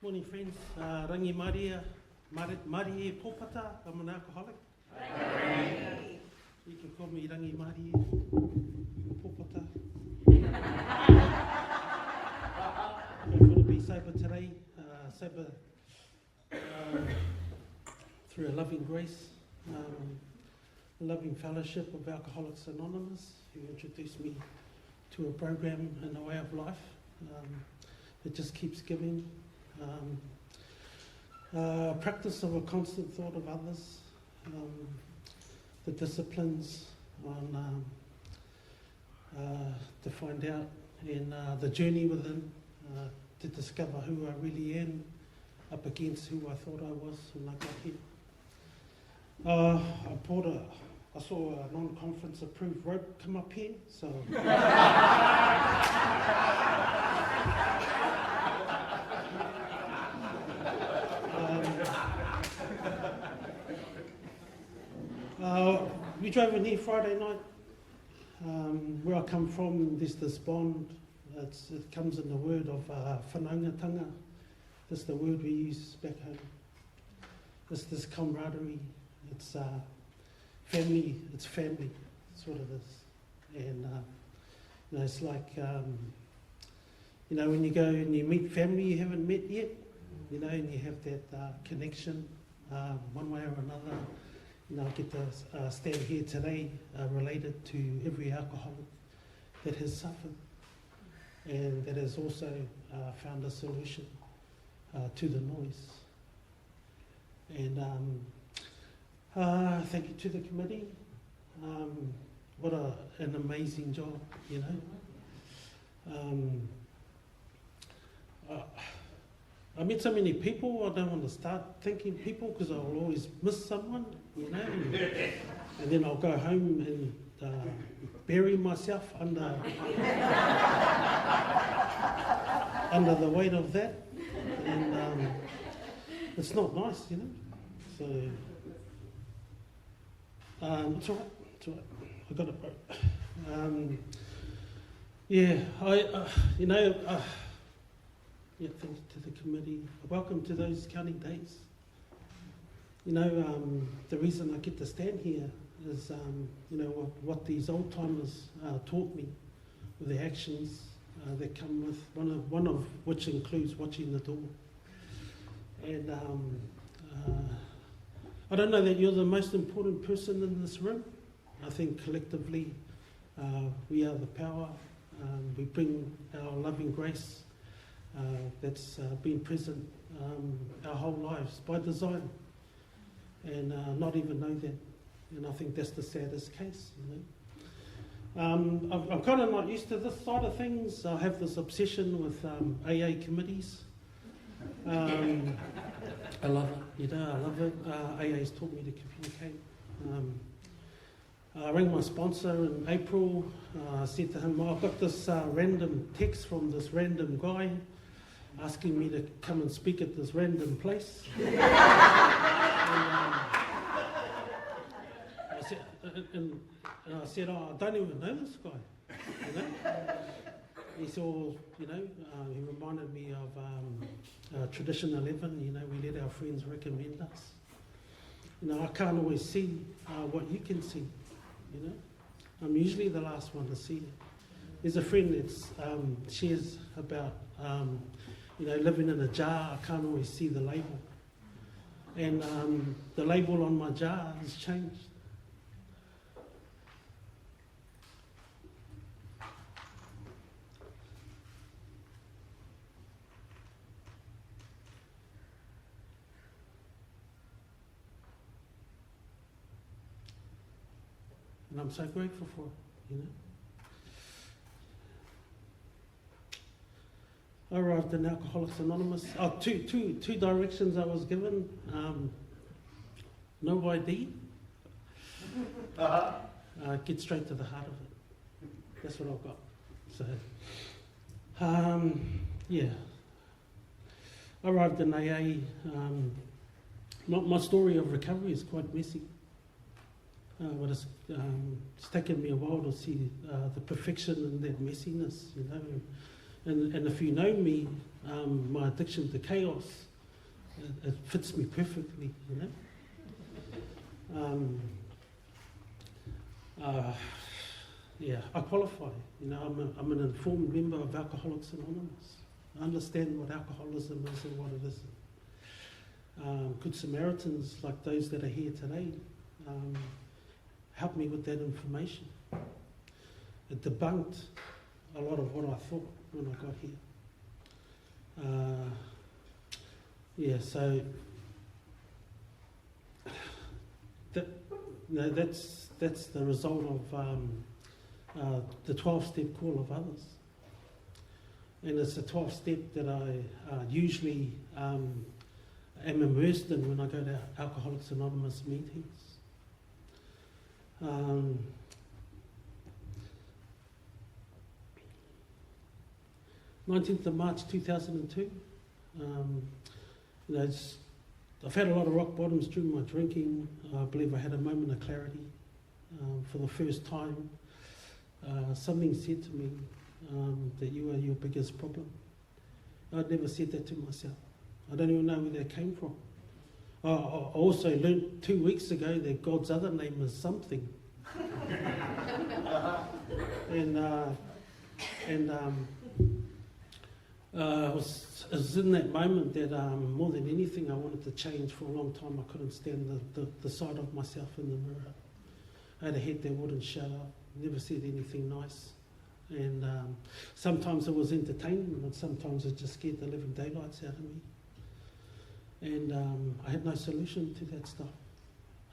Morning friends, Rangimarie, Marie Popata, I'm an alcoholic. You can call me Rangimarie Popata. I'm going to be sober today, sober through a loving grace, a loving fellowship of Alcoholics Anonymous, who introduced me to a program and a way of life that just keeps giving. Practice of a constant thought of others, the disciplines on to find out, and the journey within to discover who I really am up against who I thought I was when I got here. I saw a non-conference approved rope come up here, so we drove in here Friday night. Where I come from, there's this bond. It comes in the word of whanaungatanga. That's the word we use back home. It's this camaraderie. It's family. It's family. That's what it is. And it's like when you go and you meet family you haven't met yet. And you have that connection one way or another. I get to stand here today related to every alcoholic that has suffered and that has also found a solution to the noise. And thank you to the committee. What an amazing job, I met so many people, I don't want to start thanking people because I'll always miss someone, and then I'll go home and bury myself under the weight of that, and it's not nice, so it's all right, I got it right. Thanks to the committee. Welcome to those counting days. The reason I get to stand here is, what these old timers taught me with the actions that come with one of which includes watching the door. And I don't know that you're the most important person in this room. I think collectively we are the power. We bring our loving grace. That's been present our whole lives by design, and not even know that. And I think that's the saddest case. I'm kind of not used to this side of things. I have this obsession with AA committees. I love it. I love it. AA's taught me to communicate. I rang my sponsor in April. I said to him, I've got this random text from this random guy asking me to come and speak at this random place. And I said, I don't even know this guy. He saw, he reminded me of Tradition 11, we let our friends recommend us. I can't always see what you can see, I'm usually the last one to see it. There's a friend that shares about living in a jar. I can't always see the label. And the label on my jar has changed. And I'm so grateful for it, I arrived in Alcoholics Anonymous. Two directions I was given. No ID. Get straight to the heart of it. That's what I've got. So, I arrived in AA. My story of recovery is quite messy. But it's taken me a while to see the perfection in that messiness, And if you know me, my addiction to chaos, it fits me perfectly, you know. Yeah, I qualify. You know, I'm an informed member of Alcoholics Anonymous. I understand what alcoholism is and what it isn't. Good Samaritans, like those that are here today, helped me with that information. It debunked a lot of what I thought when I got here. Yeah, so that's the result of the 12-step call of others. And it's a 12-step that I usually am immersed in when I go to Alcoholics Anonymous meetings. 19th of March 2002. You know, I've had a lot of rock bottoms during my drinking. I believe I had a moment of clarity for the first time. Something said to me that you are your biggest problem. I'd never said that to myself. I don't even know where that came from. I also learned 2 weeks ago that God's other name is something. It was in that moment that more than anything I wanted to change. For a long time I couldn't stand the sight of myself in the mirror. I had a head that wouldn't shut up, never said anything nice. And sometimes it was entertainment, but sometimes it just scared the living daylights out of me. And I had no solution to that stuff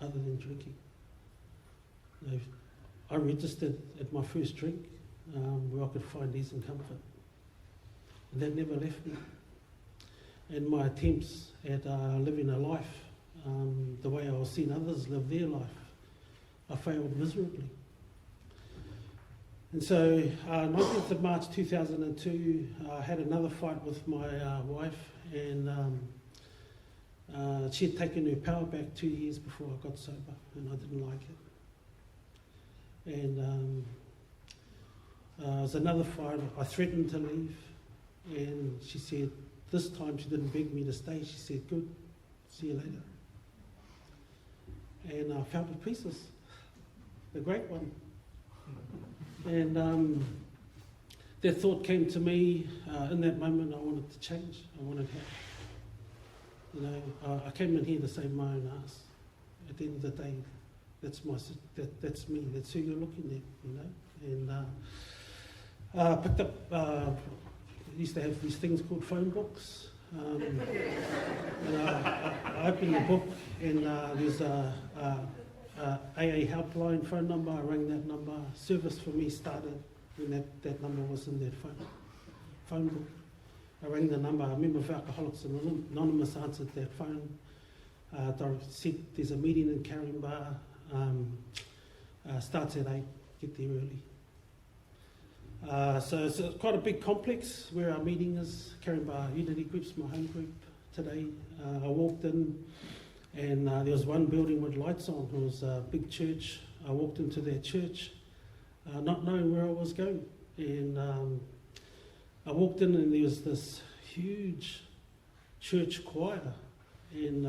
other than drinking. You know, I registered at my first drink where I could find ease and comfort. And that never left me. And my attempts at living a life the way I was seeing others live their life, I failed miserably. And so 19th of March 2002, I had another fight with my wife, and she had taken her power back 2 years before I got sober, and I didn't like it. And it was another fight. I threatened to leave, and she said, this time she didn't beg me to stay, she said, good, see you later. And I fell to pieces, the great one. And that thought came to me in that moment. I wanted to change. I wanted help. You know, I came in here to save my own ass. At the end of the day, that's me. That's who you're looking at. You know, and I picked up. Used to have these things called phone books. And I opened the book, and there's a AA helpline phone number. I rang that number. Service for me started when that number was in that phone book. I rang the number. A member of Alcoholics Anonymous answered that phone. Said there's a meeting in Caringbah. Starts at 8. Get there early. So it's quite a big complex where our meeting is. Caringbah Unity Group's my home group today. I walked in, and there was one building with lights on. It was a big church. I walked into that church, not knowing where I was going. And I walked in, and there was this huge church choir. And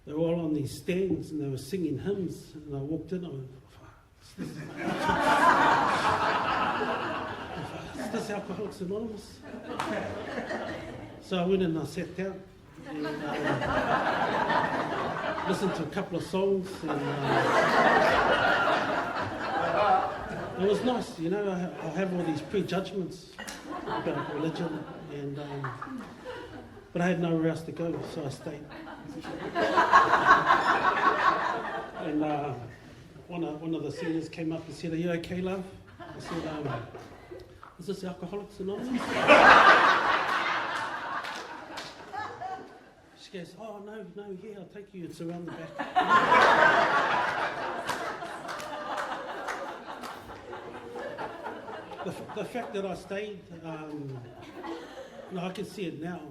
they were all on these stands, and they were singing hymns. And I walked in, I went, is this Alcoholics Anonymous? So I went in and I sat down and listened to a couple of songs, and it was nice, you know. I have all these prejudgments about religion, and but I had nowhere else to go, so I stayed. And one of the singers came up and said, "Are you okay, love?" I said, "Is this Alcoholics Anonymous?" She goes, "Oh, no, yeah, I'll take you. It's around the back." The fact that I stayed, I can see it now.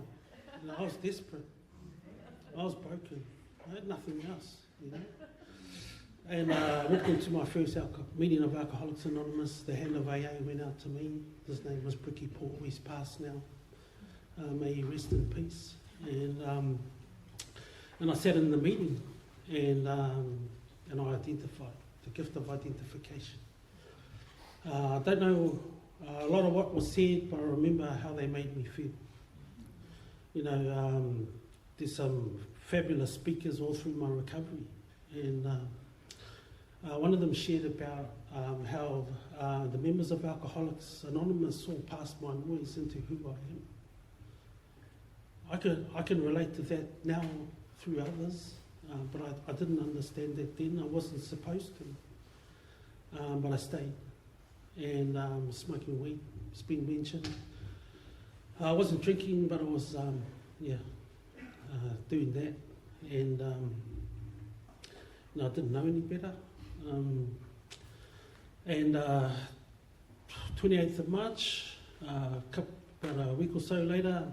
You know, I was desperate. I was broken. I had nothing else, you know. And I walked into my first meeting of Alcoholics Anonymous. The hand of AA went out to me. His name was Bricky Paul. He's passed now. May he rest in peace. And I sat in the meeting, and I identified the gift of identification. I don't know a lot of what was said, but I remember how they made me feel. You know, there's some fabulous speakers all through my recovery, and one of them shared about how the members of Alcoholics Anonymous saw past my noise into who I am. I can relate to that now through others, but I didn't understand that then. I wasn't supposed to, but I stayed. And smoking weed, it's been mentioned. I wasn't drinking, but I was, doing that. And I didn't know any better. And 28th of March, about a week or so later,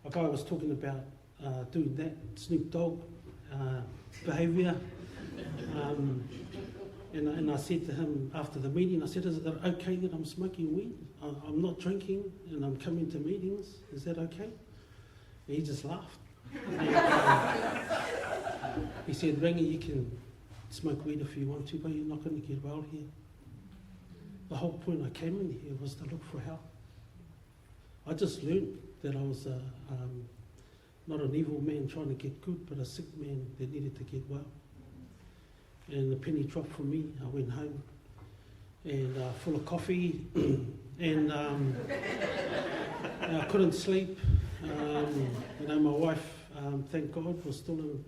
a guy was talking about doing that Snoop Dogg behaviour. And I said to him after the meeting, I said, is it okay that I'm smoking weed? I'm not drinking and I'm coming to meetings. Is that okay? And he just laughed. He said, Rangi, you can smoke weed if you want to, but you're not going to get well here. The whole point I came in here was to look for help. I just learned that I was not an evil man trying to get good, but a sick man that needed to get well. And the penny dropped for me. I went home and full of coffee and I couldn't sleep. My wife, thank God, was still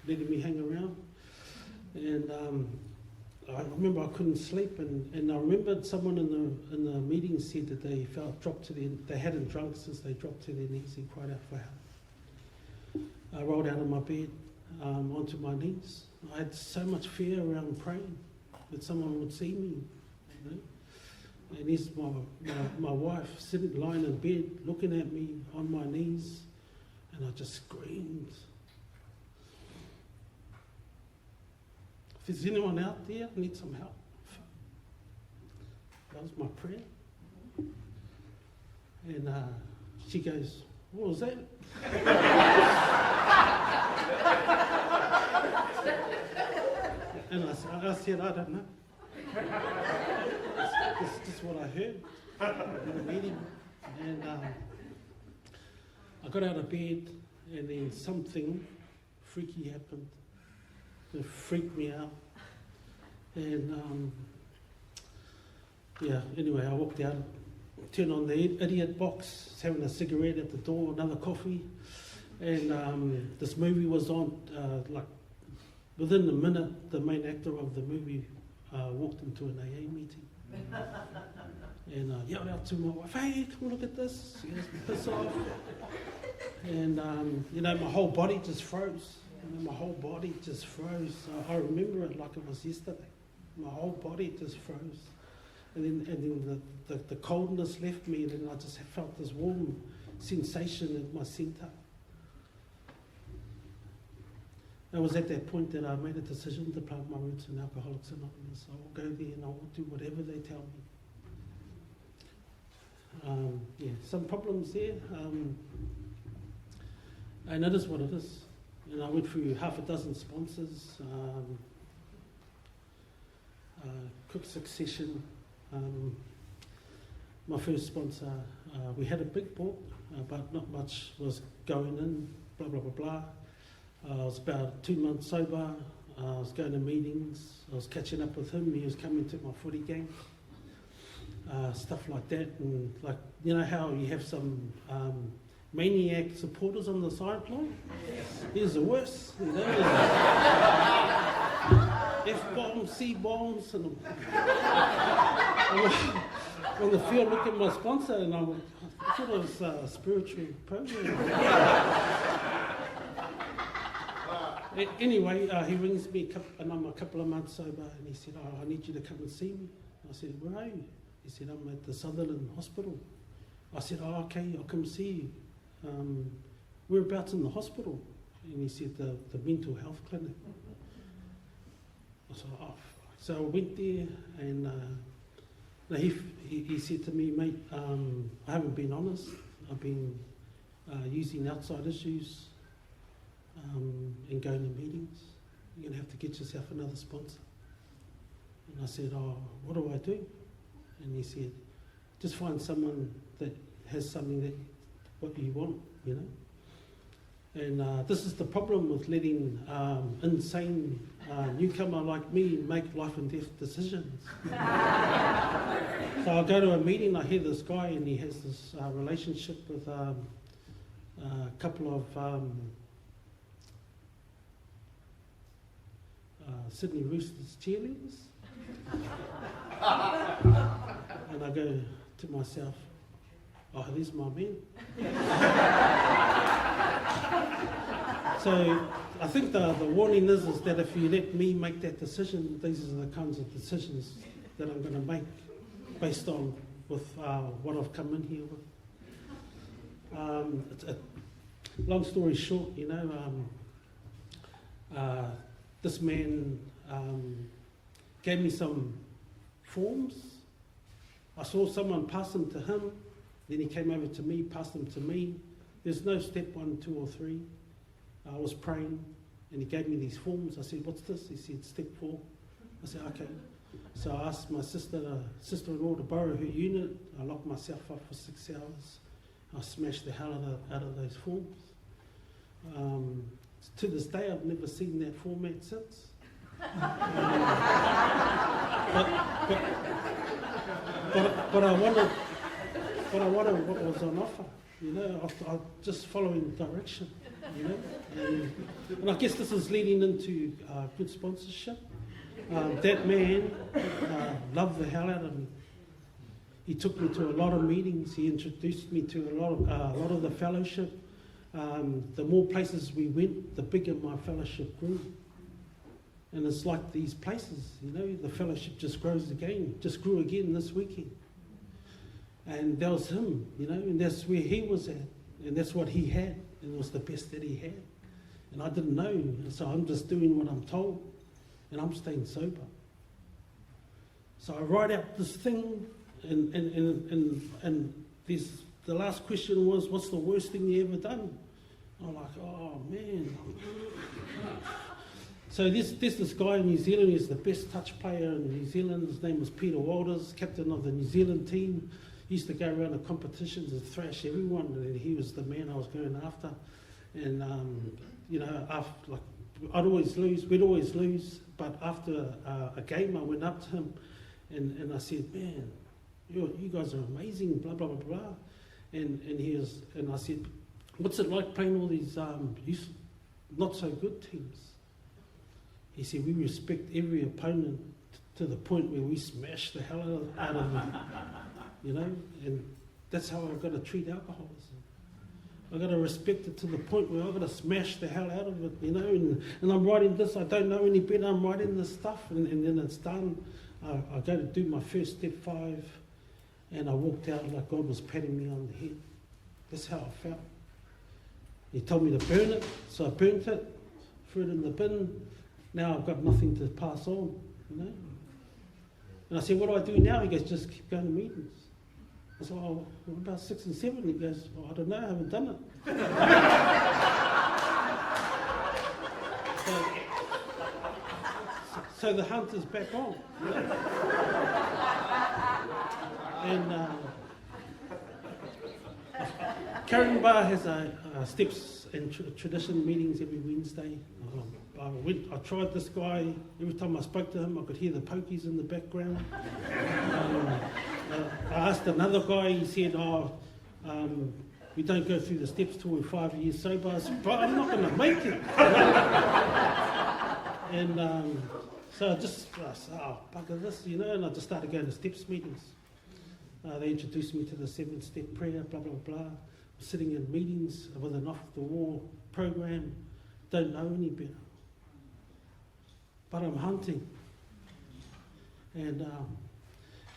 letting me hang around. And I remember I couldn't sleep, and I remembered someone in the meeting said that they they hadn't drunk since they dropped to their knees and cried out for help. I rolled out of my bed onto my knees. I had so much fear around praying that someone would see me, you know? And here's my wife lying in bed, looking at me on my knees, and I just screamed. If there's anyone out there who needs some help, that was my prayer. And she goes, what was that? And I said, I don't know. It's just what I heard in the meeting. And I got out of bed, and then something freaky happened. It freaked me out. And anyway, I walked out, turned on the idiot box, was having a cigarette at the door, another coffee. And this movie was on, within a minute, the main actor of the movie walked into an AA meeting. And I yelled out to my wife, hey, come look at this. She goes, piss off. And, my whole body just froze. My whole body just froze. I remember it like it was yesterday. My whole body just froze. And then the coldness left me, and then I just felt this warm sensation in my centre. It was at that point that I made a decision to plant my roots in Alcoholics Anonymous. I will go there and I will do whatever they tell me. Some problems there. And it is what it is. And I went through half a dozen sponsors, quick succession. My first sponsor, we had a big book, but not much was going in, blah, blah, blah, blah. I was about 2 months sober. I was going to meetings. I was catching up with him. He was coming to my footy game. Stuff like that. And like, you know how you have some maniac supporters on the sideline? He's the worst. You know? F-bombs, C-bombs. And I was on the field looking at my sponsor, and I thought it was a spiritual program. Anyway, he rings me and I'm a couple of months sober, and he said, I need you to come and see me. I said, where are you? He said, I'm at the Sutherland Hospital. I said, okay, I'll come see you. Whereabouts in the hospital? And he said, the mental health clinic. I said, oh. So I went there, and he said to me, mate, I haven't been honest. I've been using outside issues and going to meetings. You're going to have to get yourself another sponsor. And I said, oh, what do I do? And he said, just find someone that has something that what you want, you know. And this is the problem with letting insane newcomer like me make life and death decisions. So I go to a meeting, I hear this guy, and he has this relationship with a couple of Sydney Roosters cheerleaders. And I go to myself, oh, there's my man. So I think the warning is that if you let me make that decision, these are the kinds of decisions that I'm going to make based on with what I've come in here with. Long story short, you know, this man gave me some forms. I saw someone pass them to him, then he came over to me, passed them to me. There's no step 1, 2 or 3. I was praying and he gave me these forms. I said, what's this? He said, step 4. I said, okay. So I asked my sister-in-law to borrow her unit. I locked myself up for 6 hours. I smashed the hell out of those forms. To this day, I've never seen that format since. But I wanted what was on offer, you know. I just following direction, you know. And I guess this is leading into good sponsorship. That man loved the hell out of me. He took me to a lot of meetings. He introduced me to a lot of the fellowship. The more places we went, the bigger my fellowship grew. And it's like these places, you know, the fellowship just grows again, just grew again this weekend. And that was him, you know, and that's where he was at. And that's what he had, and it was the best that he had. And I didn't know, so I'm just doing what I'm told, and I'm staying sober. So I write out this thing, and the last question was, what's the worst thing you ever done? I'm like, oh man. So there's this guy in New Zealand, he's the best touch player in New Zealand. His name was Peter Walters, captain of the New Zealand team. He used to go around the competitions and thrash everyone, and he was the man I was going after. And, you know, after, like, we'd always lose, but after a game I went up to him and I said, man, you guys are amazing, blah, blah, blah, blah. And I said, what's it like playing all these not so good teams? He said, we respect every opponent to the point where we smash the hell out of them, you know, and that's how I've got to treat alcoholism. I've got to respect it to the point where I've got to smash the hell out of it, you know, and I'm writing this, I don't know any better, I'm writing this stuff, and then it's done. I go to do my first step 5, and I walked out like God was patting me on the head. That's how I felt. He told me to burn it, so I burnt it, threw it in the bin. Now I've got nothing to pass on, you know. And I said, what do I do now? He goes, just keep going to meetings. I said, oh, what about 6 and 7? He goes, oh, I don't know, I haven't done it. So the hunt is back on. You know? And Caringbah has steps and tradition meetings every Wednesday. I tried this guy. Every time I spoke to him, I could hear the pokies in the background. I asked another guy. He said, we don't go through the steps till we're 5 years sober. I said, but I'm not going to make it. And so I said, oh, bugger this, you know, and I just started going to steps meetings. They introduced me to the 7-step prayer, blah, blah, blah. I'm sitting in meetings with an off-the-wall program. Don't know any better. But I'm hunting. And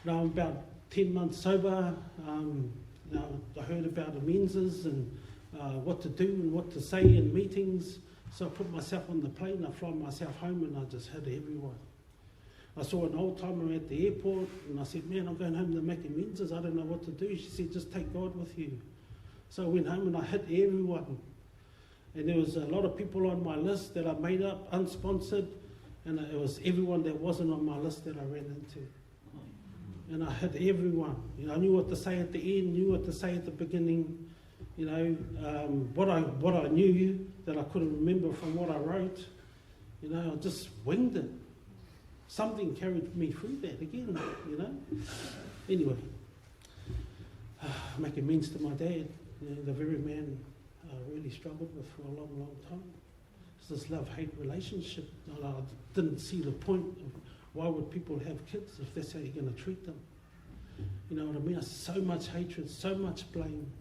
now I'm about 10 months sober. Now I heard about amenzas and what to do and what to say in meetings. So I put myself on the plane, I fly myself home, and I just hit everyone. I saw an old timer at the airport, and I said, man, I'm going home to make amends. I don't know what to do. She said, just take God with you. So I went home and I hit everyone. And there was a lot of people on my list that I made up, unsponsored, and it was everyone that wasn't on my list that I ran into. And I hit everyone. You know, I knew what to say at the end, knew what to say at the beginning. You know, what I knew that I couldn't remember from what I wrote. You know, I just winged it. Something carried me through that again, you know. Anyway, make amends to my dad, you know, the very man I really struggled with for a long, long time. It's this love-hate relationship. I didn't see the point of why would people have kids if that's how you're going to treat them. You know what I mean? So much hatred, so much blame.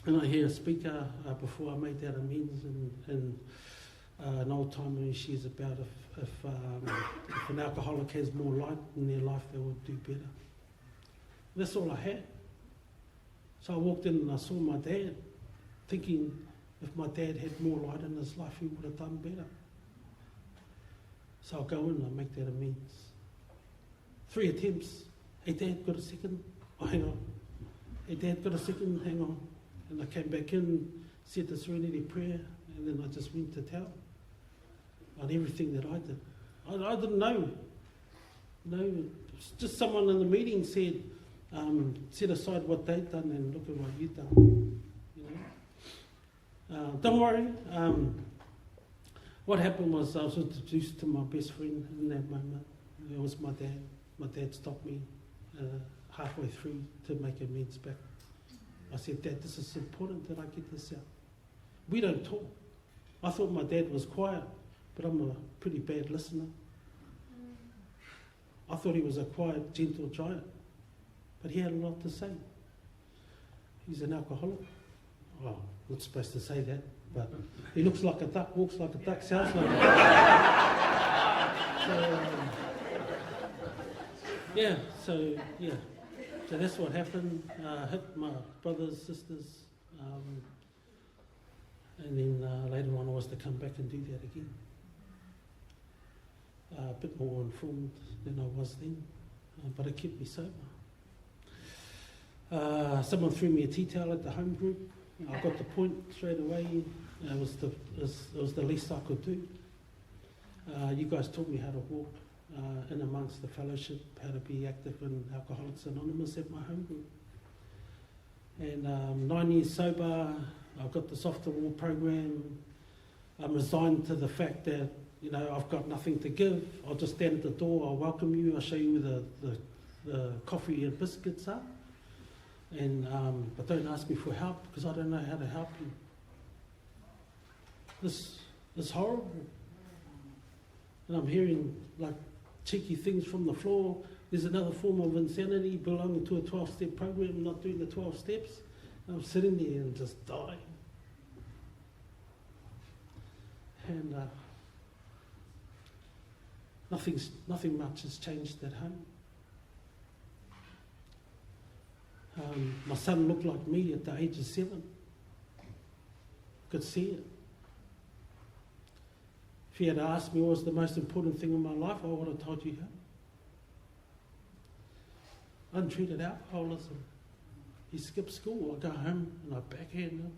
And I hear a speaker before I made that amends, and an old timer, and she's about if an alcoholic has more light in their life, they will do better. That's all I had. So I walked in and I saw my dad, thinking if my dad had more light in his life, he would have done better. So I'll go in and I make that amends. 3 attempts. Hey, Dad, got a second? Oh, hang on. Hey, Dad, got a second? Hang on. And I came back in, said the serenity prayer, and then I just went to town on everything that I did. I didn't know. You know, just someone in the meeting said, set aside what they'd done and look at what you've done. You know? Don't worry. What happened was I was introduced to my best friend in that moment. It was my dad. My dad stopped me halfway through to make amends back. I said, Dad, this is important that I get this out. We don't talk. I thought my dad was quiet, but I'm a pretty bad listener. I thought he was a quiet, gentle giant, but he had a lot to say. He's an alcoholic. Oh, not supposed to say that, but he looks like a duck, walks like a duck, sounds like a duck. So that's what happened. Hit my brothers, sisters, and then later on I was to come back and do that again. A bit more informed than I was then, but it kept me sober. Someone threw me a tea towel at the home group. I got the point straight away. It was the least I could do. You guys taught me how to walk in amongst the fellowship, how to be active in Alcoholics Anonymous at my home group. And 9 years sober, I've got the Softer War program. I'm resigned to the fact that, you know, I've got nothing to give. I'll just stand at the door, I'll welcome you, I'll show you where the coffee and biscuits are. And but don't ask me for help because I don't know how to help you. This is horrible. And I'm hearing like cheeky things from the floor. There's another form of insanity belonging to a 12-step program, not doing the 12 steps. And I'm sitting there and just dying. And nothing much has changed at home. My son looked like me at the age of 7. Could see it. If he had asked me what was the most important thing in my life, I would have told you him. Untreated alcoholism. He skipped school. I go home and I backhand him.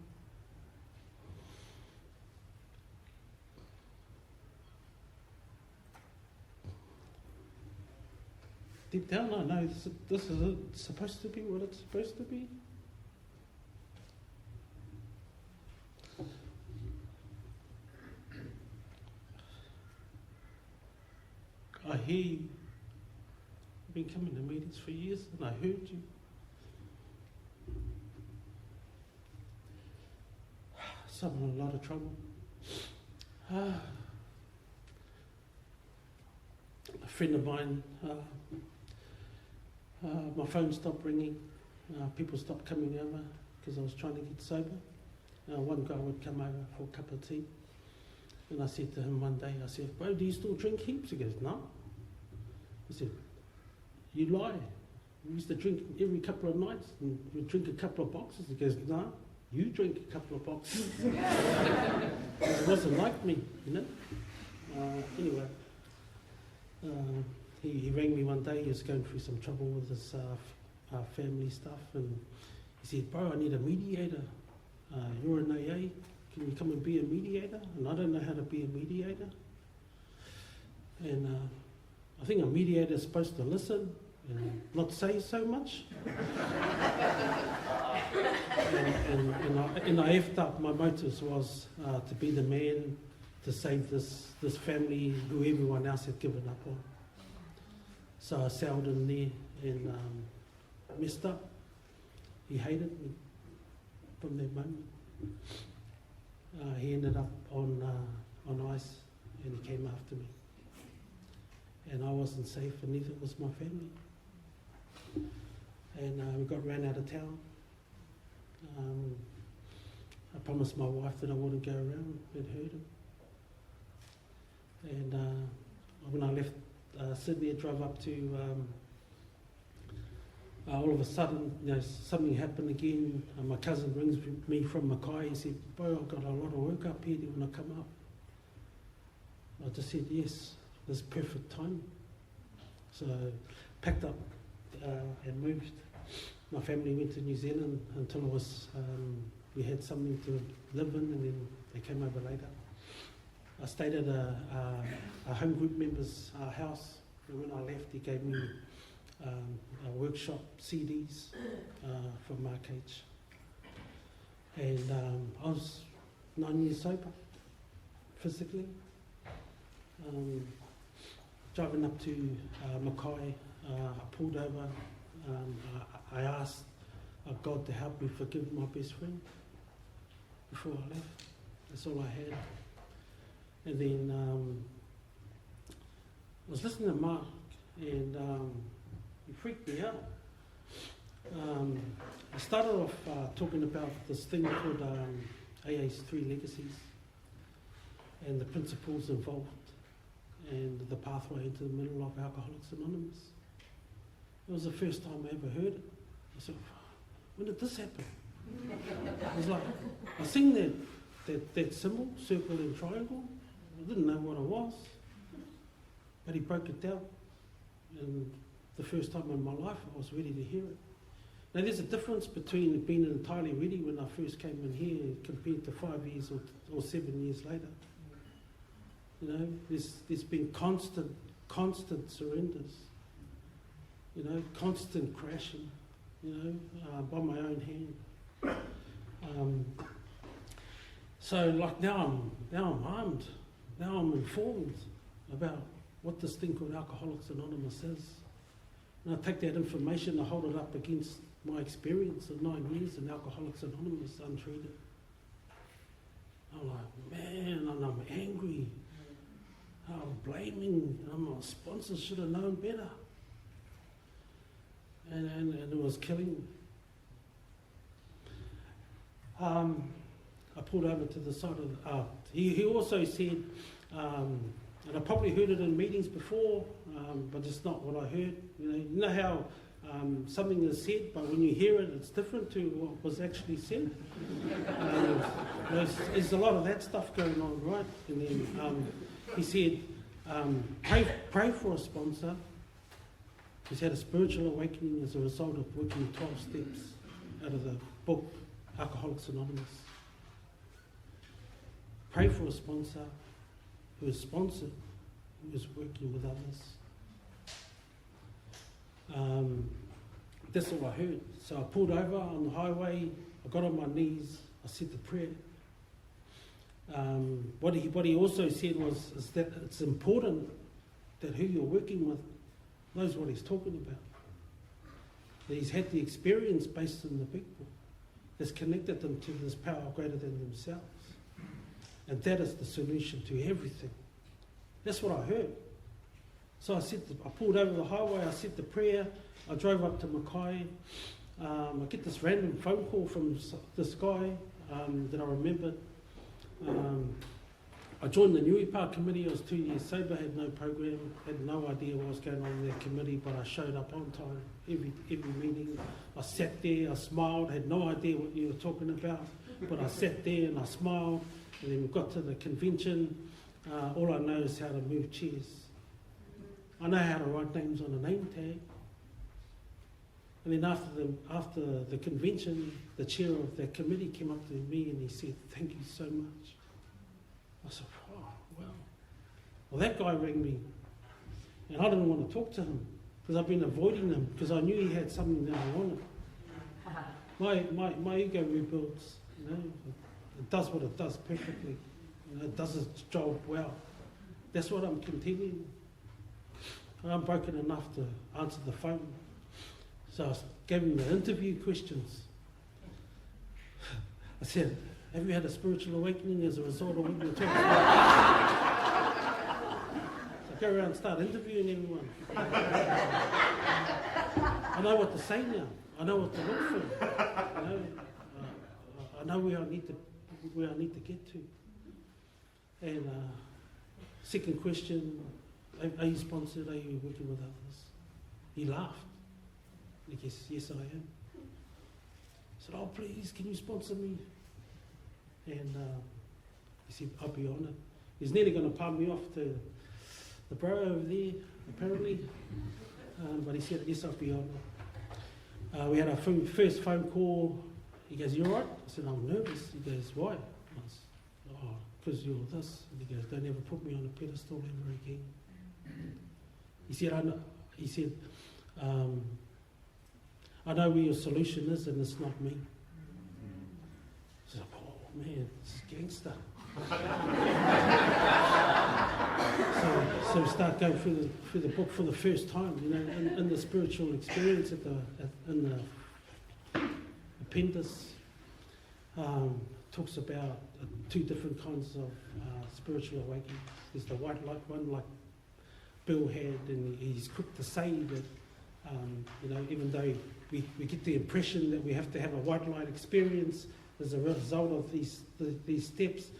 Deep down, I know this is supposed to be what it's supposed to be. I hear you. I've been coming to meetings for years and I heard you. So I'm in a lot of trouble. A friend of mine, my phone stopped ringing. People stopped coming over because I was trying to get sober. One guy would come over for a cup of tea. And I said to him one day, I said, bro, do you still drink heaps? He goes, no. I said, you lie. We used to drink every couple of nights and we'd drink a couple of boxes. He goes, no, you drink a couple of boxes. It wasn't like me, you know. Anyway, he rang me one day. He was going through some trouble with his family stuff, and he said, "Bro, I need a mediator. You're an AA. Can you come and be a mediator?" And I don't know how to be a mediator. And I think a mediator is supposed to listen and not say so much. and I effed up. My motives was to be the man to save this family who everyone else had given up on. So I sailed in there and messed up. He hated me from that moment. He ended up on ice, and he came after me. And I wasn't safe, and neither was my family. And we got ran out of town. I promised my wife that I wouldn't go around and hurt him. And when I left Sydney, I drove up to, all of a sudden, something happened again. My cousin rings me from Mackay. He said, "Bro, I've got a lot of work up here. Do you want to come up?" I just said, "Yes, this is perfect time." So packed up and moved. My family went to New Zealand until we had something to live in, and then they came over later. I stayed at a home group member's house, and when I left, he gave me a workshop CDs from Mark H. And I was 9 years sober, physically. Driving up to Mackay, I pulled over. I asked God to help me forgive my best friend before I left. That's all I had. And then I was listening to Mark, and he freaked me out. I started off talking about this thing called AA's 3 legacies and the principles involved and the pathway into the middle of Alcoholics Anonymous. It was the first time I ever heard it. I said, "When did this happen?" It was like, I seen that symbol, circle and triangle. I didn't know what it was, but he broke it down. And the first time in my life, I was ready to hear it. Now, there's a difference between being entirely ready when I first came in here compared to 5 years or 7 years later. There's been constant surrenders. Constant crashing. By my own hand. So, like now I'm armed. Now I'm informed about what this thing called Alcoholics Anonymous is. And I take that information and hold it up against my experience of 9 years in Alcoholics Anonymous untreated. I'm like, man, and I'm angry. I'm blaming, and my sponsors should have known better. And it was killing me. I pulled over to the side of he also said, and I probably heard it in meetings before, but it's not what I heard. You know how something is said, but when you hear it, it's different to what was actually said. There's a lot of that stuff going on, right? And then he said, pray for a sponsor who's had a spiritual awakening as a result of working 12 steps out of the book Alcoholics Anonymous. Pray for a sponsor who is sponsored, who is working with others. That's all I heard. So I pulled over on the highway, I got on my knees, I said the prayer. What he also said is that it's important that who you're working with knows what he's talking about. That he's had the experience based on the big book that's connected them to this power greater than themselves. And that is the solution to everything. That's what I heard. So I pulled over the highway, I said the prayer, I drove up to Mackay. I get this random phone call from this guy that I remembered. I joined the Nui Park committee. I was 2 years sober, had no program, had no idea what was going on in that committee, but I showed up on time every meeting. I sat there, I smiled, had no idea what you were talking about, but I sat there and I smiled. And then we got to the convention, All I know is how to move chairs. I know how to write names on a name tag. And then after the convention, the chair of that committee came up to me and he said, "Thank you so much." I said, "Oh, wow." Well, that guy rang me, and I didn't want to talk to him because I've been avoiding him because I knew he had something that I wanted. My ego rebuilds, you know. It does what it does perfectly. You know, it does its job well. That's what I'm continuing. I'm broken enough to answer the phone. So I gave him the interview questions. I said, "Have you had a spiritual awakening as a result of what you're talking about?" So I go around and start interviewing everyone. I know what to say now. I know what to look for. You know, I know where I need to get to. And second question, are you sponsored? Are you working with others? He laughed. I guess, yes, I am. I said, "Oh, please, can you sponsor me?" And he said, "I'll be on it." He's nearly going to palm me off to the bro over there, apparently. But he said, "Yes, I'll be on it." We had our first phone call. He goes, "You all right?" I said, "I'm nervous." He goes, "Why?" I said, "Oh, because you're this." And he goes, "Don't ever put me on a pedestal ever again." He said, "I know." He said, "I know where your solution is, and it's not me." I said, "Oh man, this is gangster." So we start going through the book for the first time, you know, in the spiritual experience in the appendix. Talks about two different kinds of spiritual awakening. There's the white light one, like Bill had, and he's quick to say that, you know, even though we get the impression that we have to have a white light experience as a result of these steps,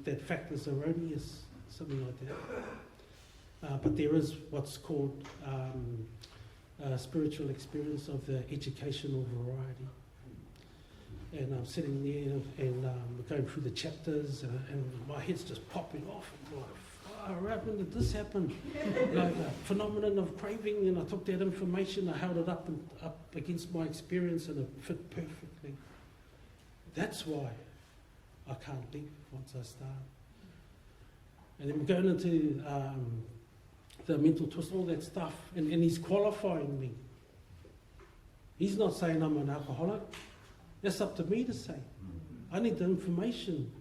that fact is erroneous, something like that. But there is what's called spiritual experience of the educational variety. And I'm sitting there and we're going through the chapters and my head's just popping off. I'm like, "Far out, when did this happen?" Like a phenomenon of craving, and I took that information, I held it up against my experience, and it fit perfectly. That's why I can't leave once I start. And then we're going into the mental twist, all that stuff, and he's qualifying me. He's not saying I'm an alcoholic. That's up to me to say. I need the information.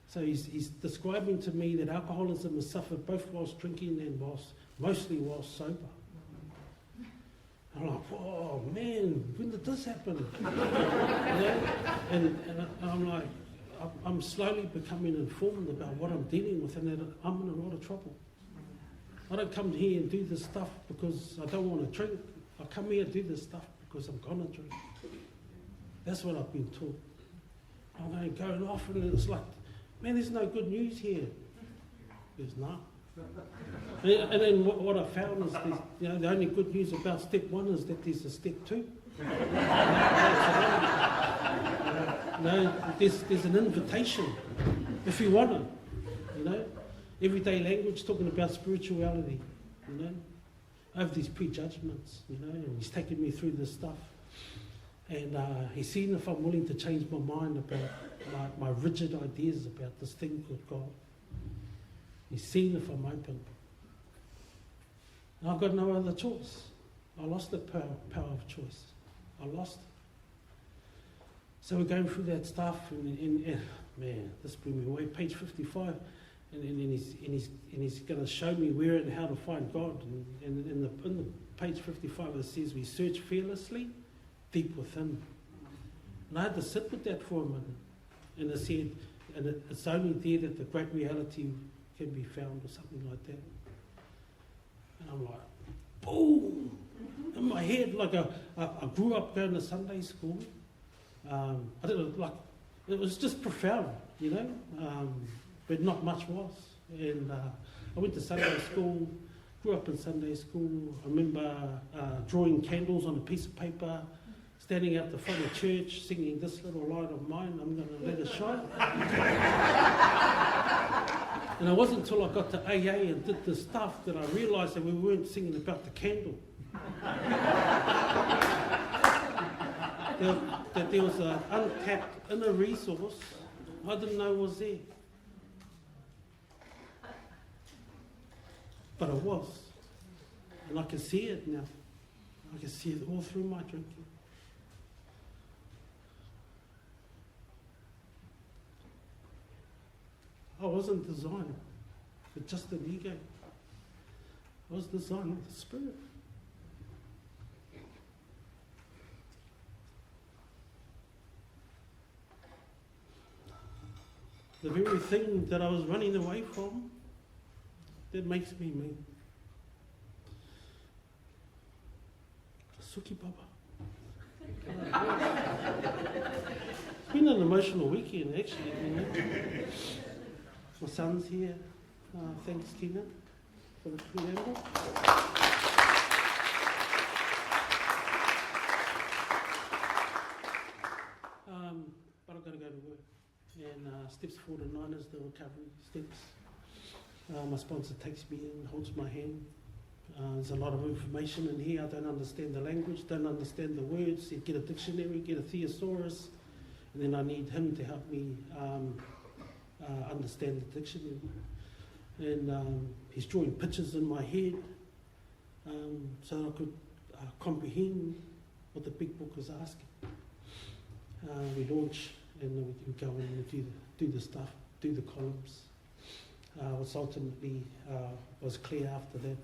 So he's describing to me that alcoholism is suffered both whilst drinking and mostly whilst sober. I'm like, "Oh man, when did this happen?" You know? And I'm like, I'm slowly becoming informed about what I'm dealing with, and that I'm in a lot of trouble. I don't come here and do this stuff because I don't want to drink. I come here and do this stuff because I'm going to drink. That's what I've been taught. I'm going off, and it's like, "Man, there's no good news here." There's not. And then what I found is, you know, the only good news about step one is that there's a step two. There's an invitation if you want it. You know, everyday language talking about spirituality. You know, I have these prejudgments. You know, and he's taking me through this stuff. And he's seen if I'm willing to change my mind about my rigid ideas about this thing called God. He's seen if I'm open. And I've got no other choice. I lost the power of choice. I lost it. So we're going through that stuff, and man, this blew me away. Page 55, and he's going to show me where and how to find God. And in the page 55 it says, "We search fearlessly deep within." And I had to sit with that for a minute. And it said, and it's only there that the great reality can be found, or something like that. And I'm like, boom! In my head, like I grew up going to Sunday school. I didn't like, it was just profound, you know, but not much was. And I went to Sunday school, grew up in Sunday school. I remember drawing candles on a piece of paper, standing out the front of church, singing "This Little Light of Mine, I'm going to let it shine." And it wasn't until I got to AA and did this stuff that I realised that we weren't singing about the candle. that there was an untapped inner resource I didn't know was there. But it was. And I can see it now. I can see it all through my drinking. I wasn't designed with just an ego. I was designed with the Spirit. The very thing that I was running away from, that makes me me. Suki Baba. It's been an emotional weekend, actually. You know? My son's here. Thanks, Tina, for the preamble. But I've got to go to work. And steps 4 to 9 is the recovery steps. My sponsor takes me in, holds my hand. There's a lot of information in here. I don't understand the language, don't understand the words. You get a dictionary, get a thesaurus, and then I need him to help me understand the dictionary. And he's drawing pictures in my head so that I could comprehend what the big book was asking. We launch and we go in and do the stuff, do the columns. What's ultimately was clear after that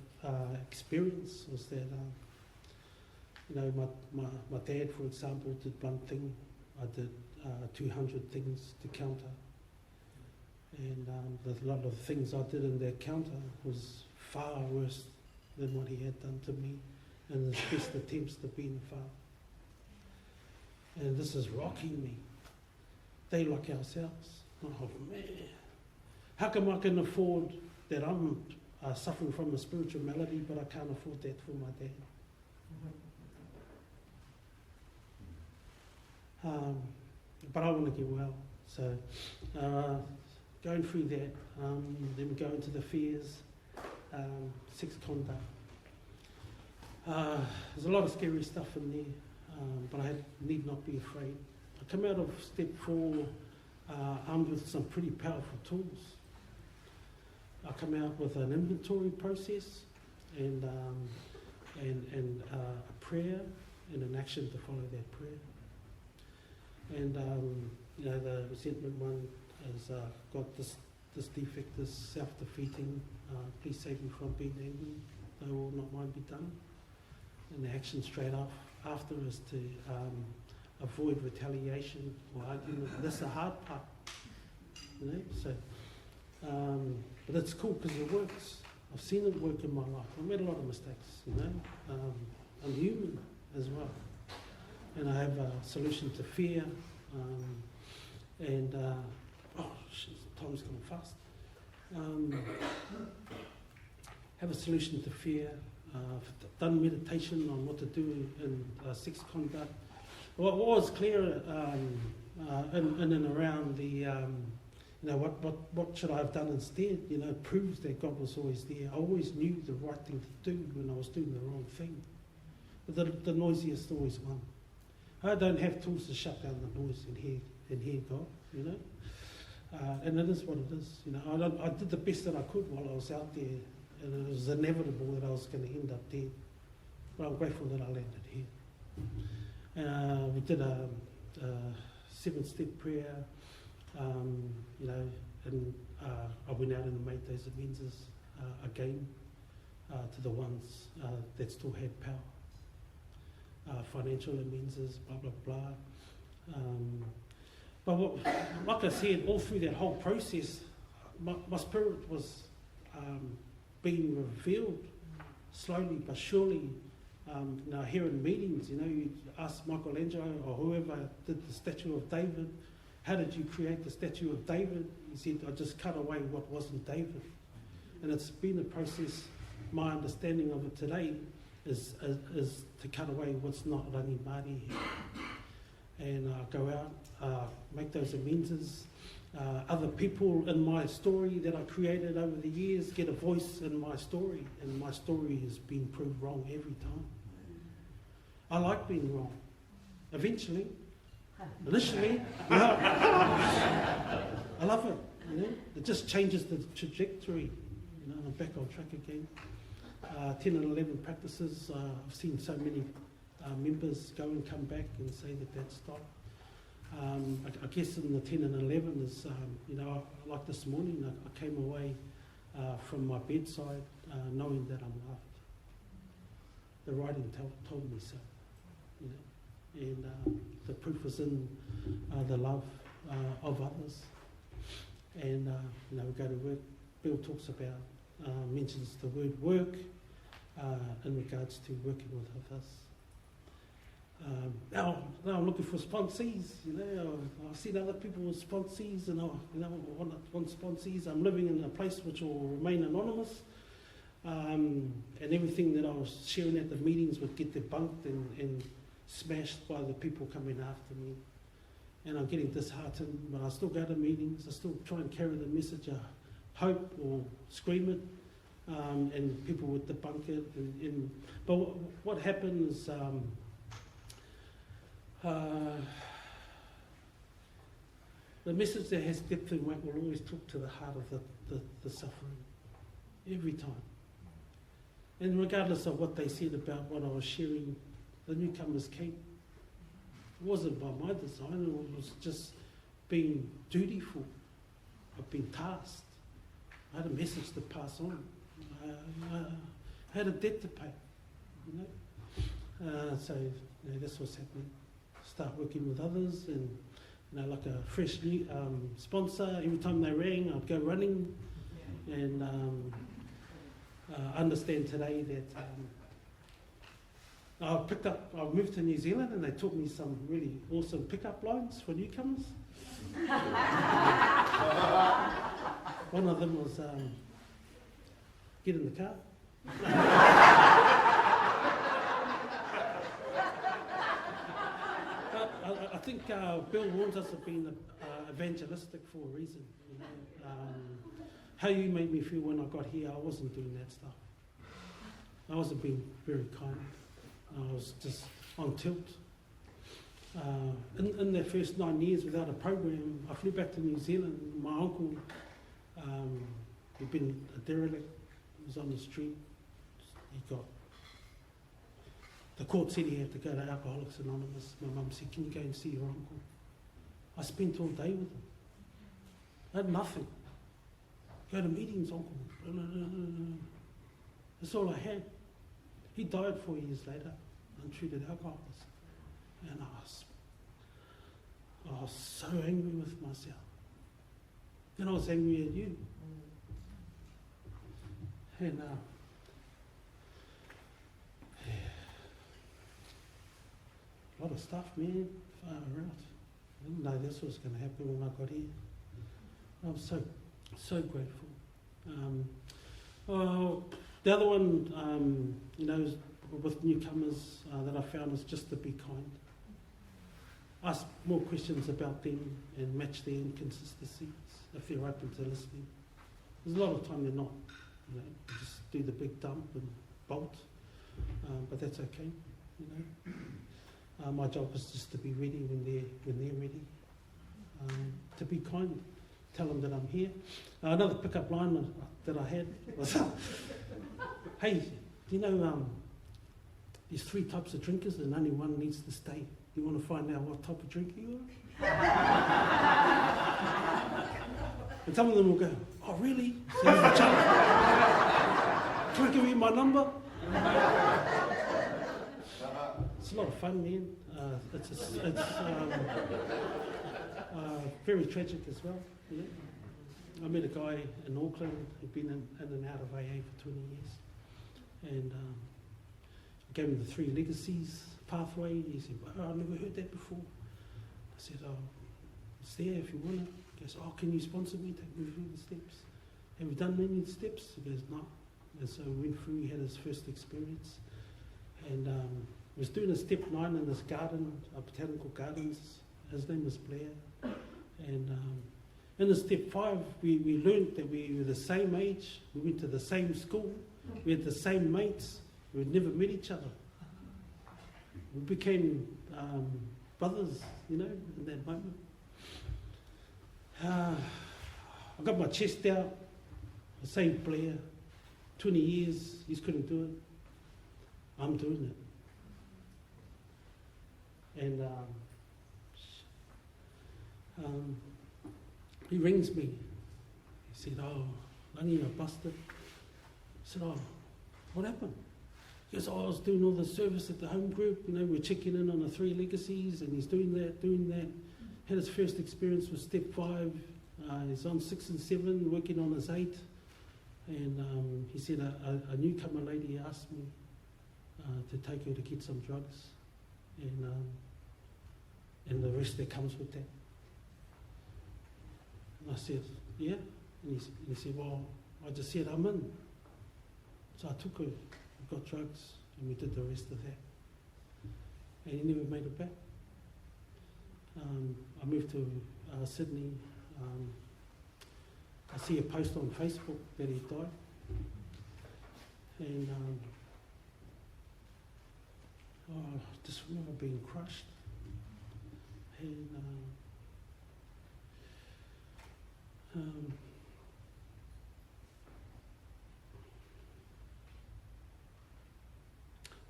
experience was that, you know, my dad, for example, did one thing. I did 200 things to counter. And a lot of the things I did in that counter was far worse than what he had done to me in his best attempts to be in far. And this is rocking me. They like ourselves. Oh man, how come I can afford that? I'm suffering from a spiritual malady, but I can't afford that for my dad. But I want to get well. So going through that, then we go into the fears, sex conduct. There's a lot of scary stuff in there, but I need not be afraid. I come out of step 4 armed with some pretty powerful tools. I come out with an inventory process and a prayer and an action to follow that prayer. And you know, the resentment one has got this defect, this self-defeating. Please save me from being angry, though all not mine be done. And the action straight off after is to avoid retaliation or argument. That's the hard part, you know. So, but it's cool because it works. I've seen it work in my life. I've made a lot of mistakes, you know. I'm human as well, and I have a solution to fear. Time's going fast. Have a solution to fear. Done meditation on what to do in sex conduct. What was clear in and around the, you know, what should I have done instead? You know, it proves that God was always there. I always knew the right thing to do when I was doing the wrong thing. But the noisiest always won. I don't have tools to shut down the noise and hear God, you know. And it is what it is, you know. I did the best that I could while I was out there, and it was inevitable that I was going to end up dead. But I'm grateful that I landed here. We did a 7-step prayer, you know, and I went out and made those amends again to the ones that still had power. Financial amends, blah, blah, blah. But like I said, all through that whole process, my spirit was being revealed slowly but surely. Now here in meetings, you know, you ask Michelangelo or whoever did the statue of David, how did you create the statue of David? He said, I just cut away what wasn't David. And it's been a process. My understanding of it today is to cut away what's not Rangimarie. And go out, make those amends, other people in my story that I created over the years get a voice in my story, and my story has been proved wrong every time. I like being wrong. Eventually, initially, no. I love it. You know? It just changes the trajectory. You know, I'm back on track again. 10 and 11 practices. I've seen so many members go and come back and say that that's stopped. I guess in the 10 and 11 is, you know, like this morning, I came away from my bedside knowing that I'm loved. The writing told me so, you know, and the proof is in the love of others. And, you know, we go to work, Bill talks about, mentions the word work in regards to working with others. Now I'm looking for sponsees, you know. I've seen other people with sponsees, and I want sponsees. I'm living in a place which will remain anonymous, and everything that I was sharing at the meetings would get debunked and smashed by the people coming after me. And I'm getting disheartened, but I still go to meetings. I still try and carry the message of hope or scream it, and people would debunk it. But what happens? The message that has depth and weight will always talk to the heart of the suffering, every time. And regardless of what they said about what I was sharing, the newcomers came. It wasn't by my design, it was just being dutiful. I've been tasked. I had a message to pass on. I had a debt to pay, you know. So you know, that's what's happening. Start working with others, and you know, like a fresh new sponsor. Every time they rang, I'd go running, and I understand today that I moved to New Zealand, and they taught me some really awesome pickup lines for newcomers. One of them was get in the car. I think Bill warns us of being evangelistic for a reason. You know? How you made me feel when I got here, I wasn't doing that stuff. I wasn't being very kind. I was just on tilt. In the first 9 years without a program, I flew back to New Zealand. My uncle, he'd been a derelict, he was on the street. The court said he had to go to Alcoholics Anonymous. My mum said, can you go and see your uncle? I spent all day with him. I had nothing. Go to meetings, uncle. That's all I had. He died 4 years later, untreated alcoholist. And I was so angry with myself. Then I was angry at you. And a lot of stuff, man, far out. I didn't know this was going to happen when I got here. I'm so grateful. The other one, you know, with newcomers that I found is just to be kind. Ask more questions about them and match their inconsistencies if they're open to listening. There's a lot of time they're not. You know, just do the big dump and bolt, but that's okay. You know. My job is just to be ready when they're ready. To be kind, tell them that I'm here. Another pickup line that I had was, "Hey, do you know there's 3 types of drinkers and only one needs to stay. You want to find out what type of drinker you are?" And some of them will go, "Oh, really?" So there's a chance. Can I give you my number? It's a lot of fun, man. It's very tragic as well. You know? I met a guy in Auckland who'd been in and out of AA for 20 years. And I gave him the 3 legacies pathway. He said, "Oh, I've never heard that before." I said, "Oh, it's there if you want it." He goes, "Oh, can you sponsor me? Take me through the steps." "Have you done many steps?" He goes, "No." And so we went through, he had his first experience. And he was doing a step 9 in this garden, botanical gardens. His name was Blair. And In the step 5, we learned that we were the same age, we went to the same school, we had the same mates, we had never met each other. We became brothers, in that moment. I got my chest out, the same player, 20 years, he couldn't do it. I'm doing it. And he rings me. He said, "Oh, Rangi, I busted." I said, "Oh, what happened?" He goes, "Oh, I was doing all the service at the home group. We're checking in on the 3 legacies, and he's doing that. Had his first experience with step 5. He's on 6 and 7, working on his 8. And he said a newcomer lady asked me to take her to get some drugs, and the rest that comes with that." And I said, "Yeah." And he said, "Well, I just said I'm in." So I took her, we got drugs, and we did the rest of that. And he never made it back. I moved to Sydney. I see a post on Facebook that he died. And I just remember being crushed. And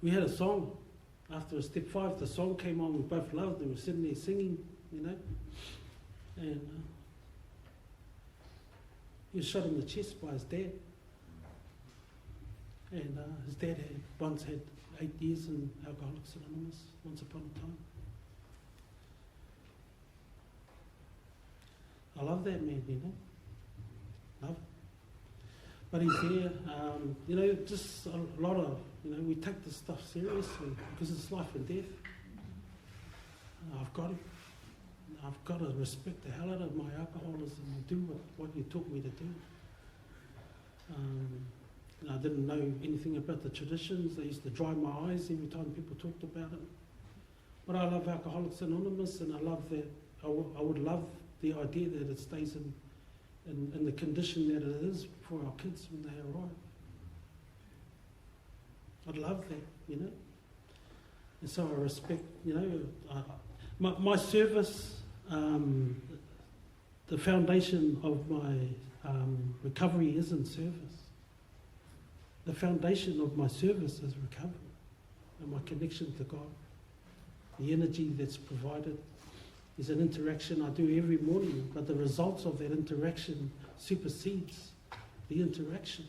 we had a song after step 5. The song came on, we both loved it. We were sitting there singing, and he was shot in the chest by his dad. And his dad once had 8 years in Alcoholics Anonymous, once upon a time. I love that man, love it. But he's there, just a lot of, we take this stuff seriously because it's life and death. I've got to respect the hell out of my alcoholism and do what you taught me to do. I didn't know anything about the traditions. They used to dry my eyes every time people talked about it. But I love Alcoholics Anonymous, and I love that. I would love the idea that it stays in the condition that it is for our kids when they arrive. I'd love that, And so I respect, my service, the foundation of my recovery isn't service. The foundation of my service is recovery and my connection to God. The energy that's provided is an interaction I do every morning, but the results of that interaction supersedes the interaction.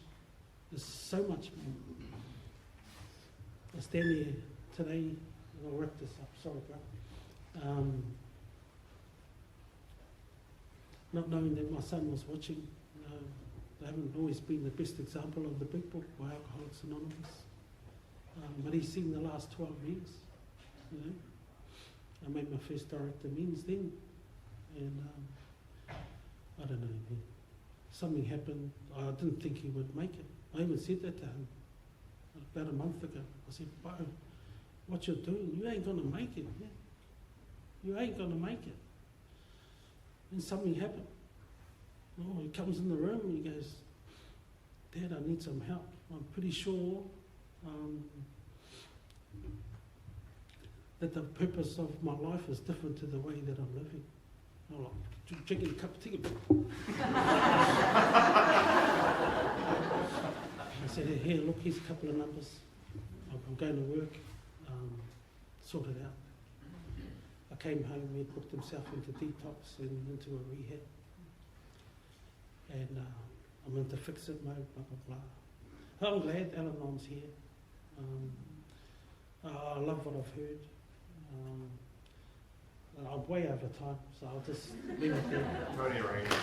There's so much more. I stand there today, and I'll wrap this up, sorry, bro. Not knowing that my son was watching, they haven't always been the best example of the big book by Alcoholics Anonymous. But he's seen the last 12 years, I made my first direct amends then, and I don't know, man. Something happened. I didn't think he would make it. I even said that to him about a month ago. I said, "Bo, what you're doing, you ain't gonna make it, man. You ain't gonna make it." And something happened. Oh, he comes in the room and he goes, "Dad, I need some help. I'm pretty sure that the purpose of my life is different to the way that I'm living." I'm like, drinking a cup of tea. I said, "Here, look, here's a couple of numbers. I'm going to work, sort it out." I came home, he had booked himself into detox and into a rehab. And I'm into fix-it mode, blah, blah, blah. I'm glad Al-Anon's here. I love what I've heard. I'm way over time, so I'll just leave it there. Tony Rangi.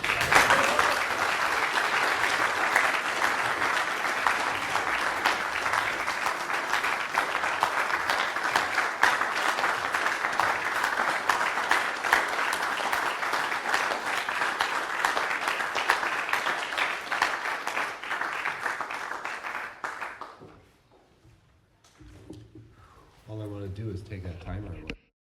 All I want to do is take that timer away.